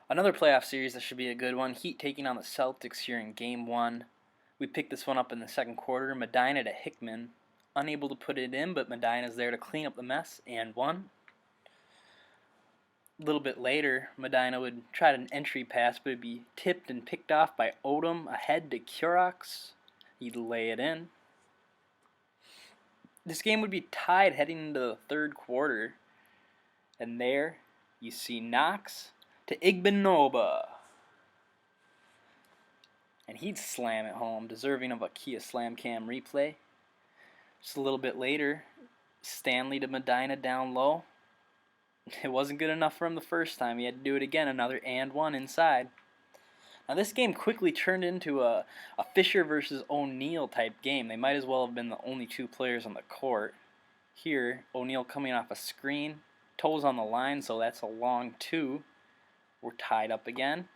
Another playoff series that should be a good one. Heat taking on the Celtics here in Game 1. We picked this one up in the second quarter. Medina to Hickman. Unable to put it in, but Medina's there to clean up the mess and won. A little bit later, Medina would try an entry pass, but it'd be tipped and picked off by Odom ahead to Kurocs. He'd lay it in. This game would be tied heading into the third quarter. And there you see Knox to Igbinoba. And he'd slam it home, deserving of a Kia Slam Cam replay. Just a little bit later, Stanley to Medina down low. It wasn't good enough for him the first time. He had to do it again, another and one inside. Now this game quickly turned into a Fischer versus O'Neal type game. They might as well have been the only two players on the court. Here, O'Neal coming off a screen, toes on the line, so that's a long two. We're tied up again.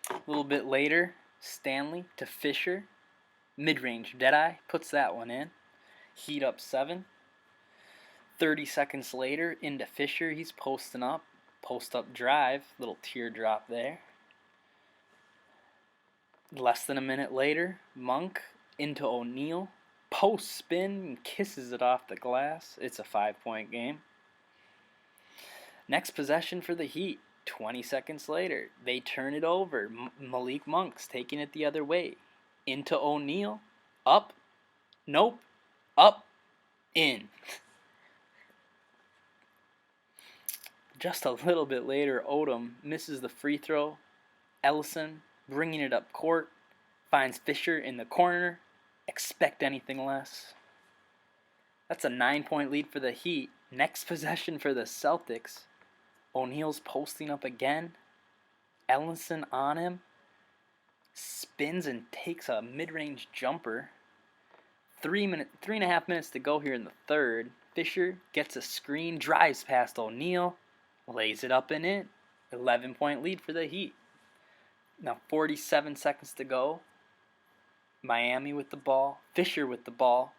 A little bit later, Stanley to Fischer. Mid-range Deadeye puts that one in. Heat up 7. 30 seconds later, into Fischer. He's posting up. Post-up drive. Little teardrop there. Less than a minute later, Monk into O'Neal. Post spin and kisses it off the glass. It's a 5-point game. Next possession for the Heat. 20 seconds later, they turn it over. Malik Monk's taking it the other way. Into O'Neal. Up. Nope. Up. In. Just a little bit later, Odom misses the free throw. Ellison bringing it up court. Finds Fischer in the corner. Expect anything less. That's a 9-point lead for the Heat. Next possession for the Celtics. O'Neal's posting up again. Ellison on him. Spins and takes a mid-range jumper. 3.5 minutes to go here in the third. Fischer gets a screen, drives past O'Neal, lays it up and in. 11-point lead for the Heat. Now 47 seconds to go. Miami with the ball. Fischer with the ball.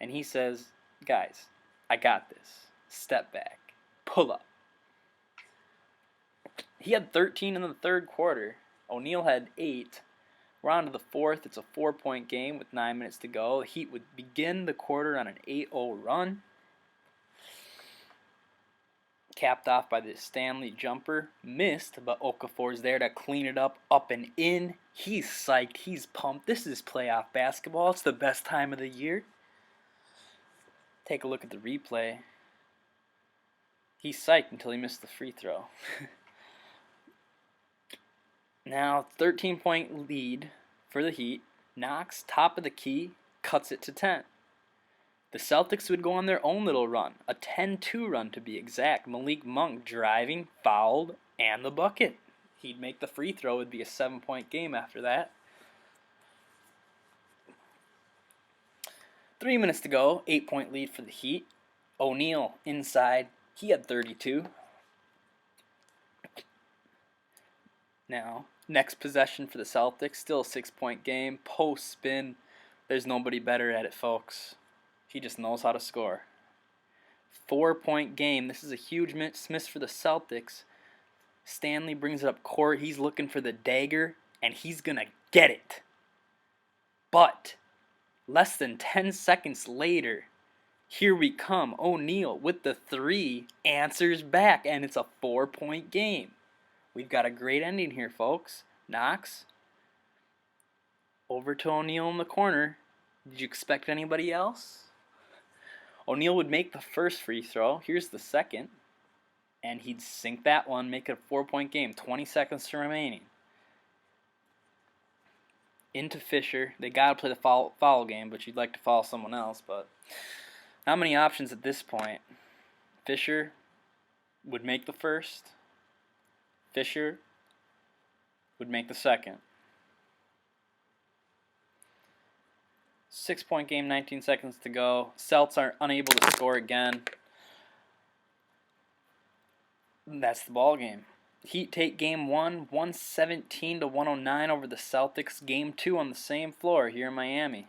And he says, guys, I got this. Step back. Pull up. He had 13 in the third quarter. O'Neal had 8. We're on to the fourth. It's a 4-point game with 9 minutes to go. The Heat would begin the quarter on an 8-0 run. Capped off by the Stanley jumper. Missed, but Okafor's there to clean it up and in. He's psyched. He's pumped. This is playoff basketball. It's the best time of the year. Take a look at the replay. He's psyched until he missed the free throw. Now, 13-point lead for the Heat. Knox, top of the key, cuts it to 10. The Celtics would go on their own little run, a 10-2 run to be exact. Malik Monk driving, fouled, and the bucket. He'd make the free throw. It would be a 7-point game after that. 3 minutes to go, 8-point lead for the Heat. O'Neal inside. He had 32. Now, next possession for the Celtics, still a 6-point game. Post spin. There's nobody better at it, folks. He just knows how to score. 4-point game. This is a huge miss for the Celtics. Stanley brings it up court. He's looking for the dagger, and he's going to get it. But less than 10 seconds later, here we come. O'Neal with the 3 answers back, and it's a 4-point game. We've got a great ending here, folks. Knox. Over to O'Neal in the corner. Did you expect anybody else? O'Neal would make the first free throw. Here's the second. And he'd sink that one, make it a 4-point game. 20 seconds remaining. Into Fischer. They got to play the foul game, but you'd like to foul someone else. But not many options at this point. Fischer would make the first. Fischer would make the second. 6-point game, 19 seconds to go. Celts are unable to score again. That's the ball game. Heat take game 1, 117-109 over the Celtics. Game 2 on the same floor here in Miami.